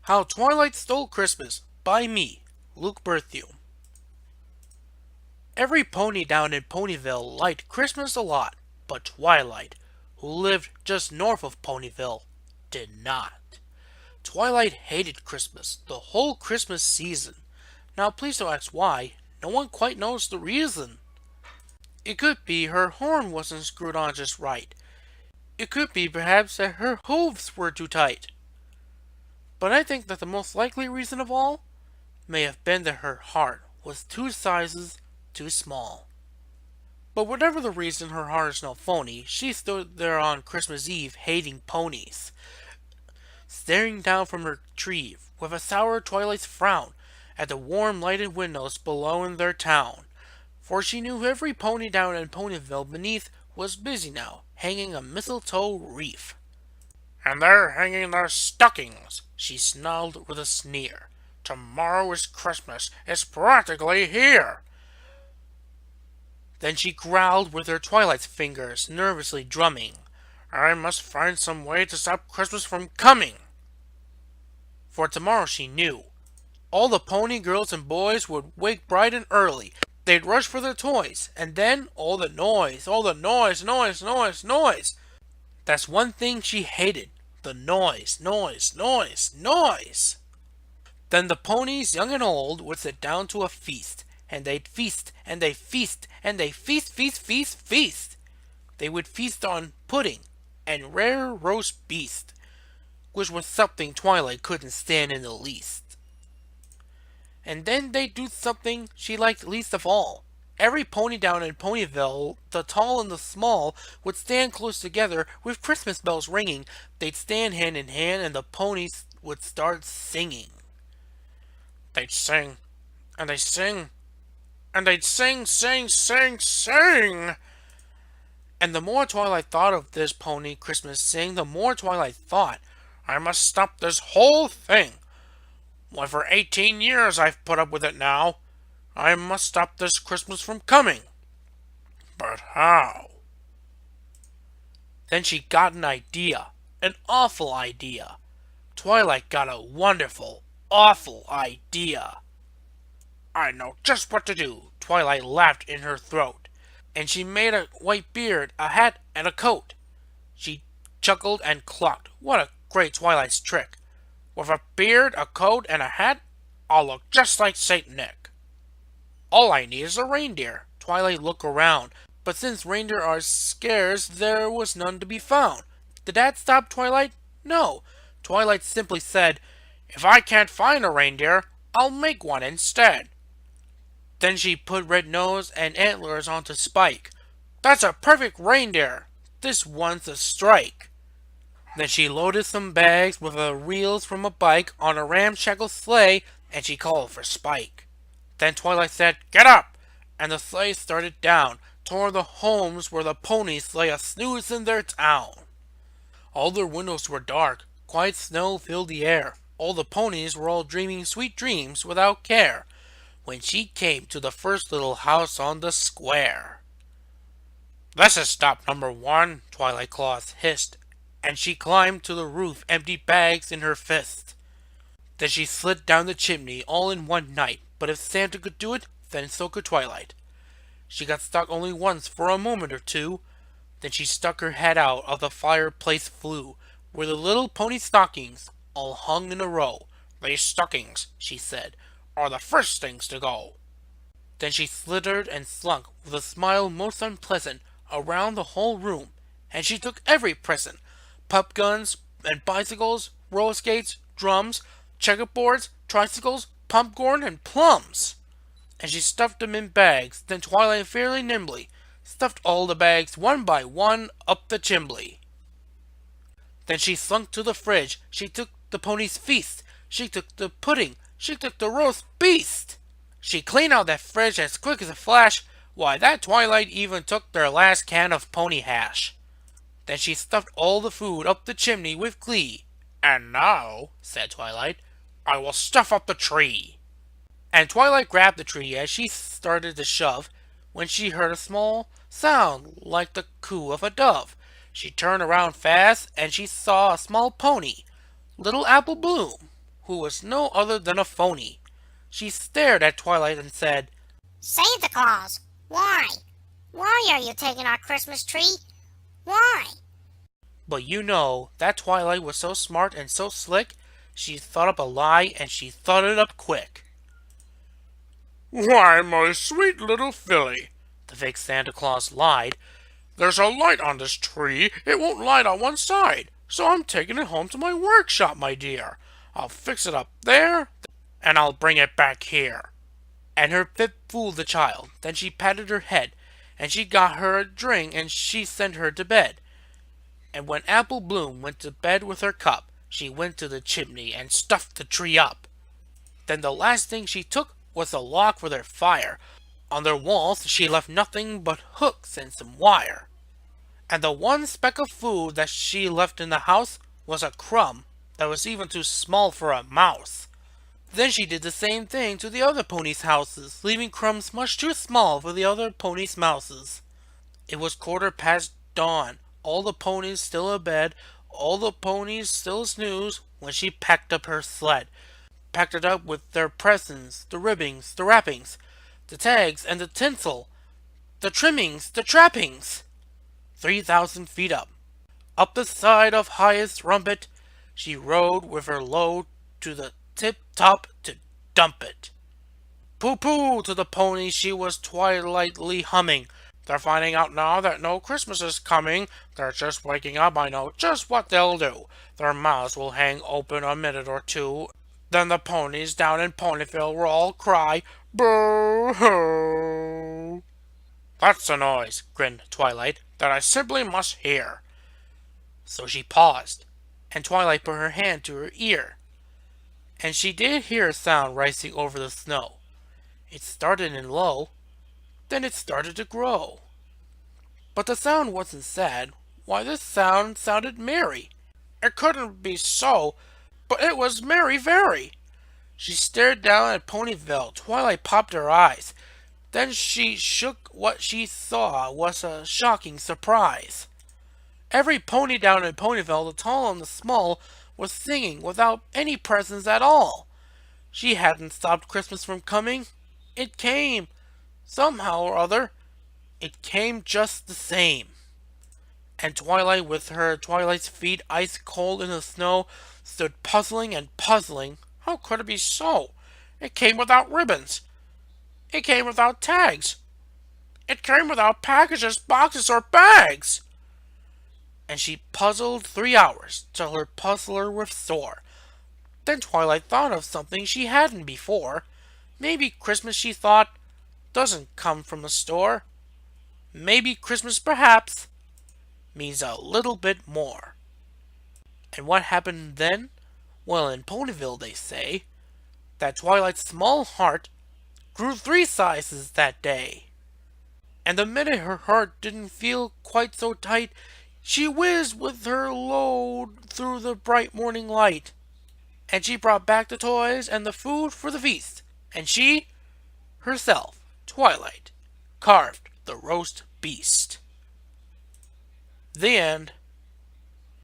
How Twilight Stole Christmas by me, Luke Berthiaume. Every pony down in Ponyville liked Christmas a lot, but Twilight, who lived just north of Ponyville, did not. Twilight hated Christmas, the whole Christmas season. Now please don't ask why, no one quite knows the reason. It could be her horn wasn't screwed on just right. It could be perhaps that her hooves were too tight. But I think that the most likely reason of all may have been that her heart was two sizes too small. But whatever the reason, her heart is no phony. She stood there on Christmas Eve hating ponies, staring down from her tree with a sour Twilight's frown at the warm lighted windows below in their town. For she knew every pony down in Ponyville beneath was busy now, hanging a mistletoe wreath. "And they're hanging their stockings," she snarled with a sneer. "Tomorrow is Christmas. It's practically here." Then she growled with her Twilight's fingers nervously drumming. "I must find some way to stop Christmas from coming." For tomorrow she knew. All the pony girls and boys would wake bright and early. They'd rush for their toys, and then all the noise, noise. That's one thing she hated. The noise. Then the ponies, young and old, would sit down to a feast, and they'd feast, and they feast, and they feast. They would feast on pudding and rare roast beast, which was something Twilight couldn't stand in the least. And then they'd do something she liked least of all. Every pony down in Ponyville, the tall and the small, would stand close together with Christmas bells ringing. They'd stand hand in hand and the ponies would start singing. They'd sing, and they'd sing, and they'd sing. And the more Twilight thought of this pony Christmas sing, the more Twilight thought, "I must stop this whole thing. Why, for 18 years I've put up with it now. I must stop this Christmas from coming. But how?" Then she got an idea. An awful idea. Twilight got a wonderful, awful idea. "I know just what to do." Twilight laughed in her throat, and she made a white beard, a hat, and a coat. She chuckled and clucked. What a great Twilight's trick! With a beard, a coat, and a hat, I'll look just like Saint Nick. All I need is a reindeer. Twilight looked around, but since reindeer are scarce, there was none to be found. Did that stop Twilight? No. Twilight simply said, "If I can't find a reindeer, I'll make one instead." Then she put Red Nose and antlers onto Spike. "That's a perfect reindeer. This one's a strike." Then she loaded some bags with the wheels from a bike on a ramshackle sleigh, and she called for Spike. Then Twilight said, "Get up!" and the sleigh started down toward the homes where the ponies lay a snooze in their town. All their windows were dark. Quiet snow filled the air. All the ponies were all dreaming sweet dreams without care, when she came to the first little house on the square. "This is stop number 1, Twilight Claus hissed, and she climbed to the roof, empty bags in her fist. Then she slid down the chimney all in one night, but if Santa could do it, then so could Twilight. She got stuck only once for a moment or two. Then she stuck her head out of the fireplace flue, where the little pony stockings all hung in a row. "These stockings," she said, "are the first things to go." Then she slithered and slunk, with a smile most unpleasant, around the whole room, and she took every present, pup guns and bicycles, roller skates, drums, checkerboards, tricycles, popcorn, and plums. And she stuffed them in bags. Then Twilight fairly nimbly stuffed all the bags one by one up the chimbley. Then she slunk to the fridge. She took the pony's feast. She took the pudding. She took the roast beast. She cleaned out that fridge as quick as a flash. Why, that Twilight even took their last can of pony hash. Then she stuffed all the food up the chimney with glee. "And now," said Twilight, "I will stuff up the tree." And Twilight grabbed the tree as she started to shove, when she heard a small sound like the coo of a dove. She turned around fast, and she saw a small pony, Little Apple Bloom, who was no other than a phony. She stared at Twilight and said, Santa Claus, why? Why are you taking our Christmas tree? Why? but you know, that Twilight was so smart and so slick, she thought up a lie and she thought it up quick. Why, my sweet little filly, the fake Santa Claus lied. There's a light on this tree. It won't light on one side, so I'm taking it home to my workshop, my dear. I'll fix it up there, and I'll bring it back here. And her pip fooled the child. Then she patted her head, and she got her a drink, and she sent her to bed. And when Apple Bloom went to bed with her cup, she went to the chimney and stuffed the tree up. Then the last thing she took was a log for their fire. On their walls she left nothing but hooks and some wire. And the one speck of food that she left in the house was a crumb that was even too small for a mouse. Then she did the same thing to the other ponies' houses, leaving crumbs much too small for the other ponies' mouses. It was dawn, all the ponies still abed, all the ponies still snooze, when she packed up her sled. Packed it up with their presents, the ribbons, the wrappings, the tags and the tinsel, the trimmings, the trappings. 3,000 feet up the side of highest rumpet, she rode with her load to the tip-top to dump it. Pooh-pooh to the ponies she was twilightly humming. They're finding out now that no Christmas is coming. They're just waking up, I know just what they'll do. Their mouths will hang open a minute or two. Then the ponies down in Ponyville will all cry, Boo-hoo! That's a noise, grinned Twilight, that I simply must hear. So she paused, and Twilight put her hand to her ear. And she did hear a sound rising over the snow. It started in low, then it started to grow. But the sound wasn't sad. Why, this sound sounded merry. It couldn't be so, but it was merry very. She stared down at Ponyville. Twilight popped her eyes. Then she shook. What she saw was a shocking surprise. Every pony down in Ponyville, the tall and the small, was singing without any presents at all. She hadn't stopped Christmas from coming. It came. Somehow or other, it came just the same. And Twilight, with her Twilight's feet ice cold in the snow, stood puzzling and puzzling. How could it be so? It came without ribbons. It came without tags. It came without packages, boxes, or bags. And she puzzled 3 hours, till her puzzler was sore. Then Twilight thought of something she hadn't before. Maybe Christmas, she thought, doesn't come from the store. Maybe Christmas, perhaps, means a little bit more. And what happened then? Well, in Ponyville they say that Twilight's small heart grew 3 sizes that day. And the minute her heart didn't feel quite so tight, she whizzed with her load through the bright morning light. And she brought back the toys and the food for the feast. And she, herself, Twilight, carved the roast beast. The end.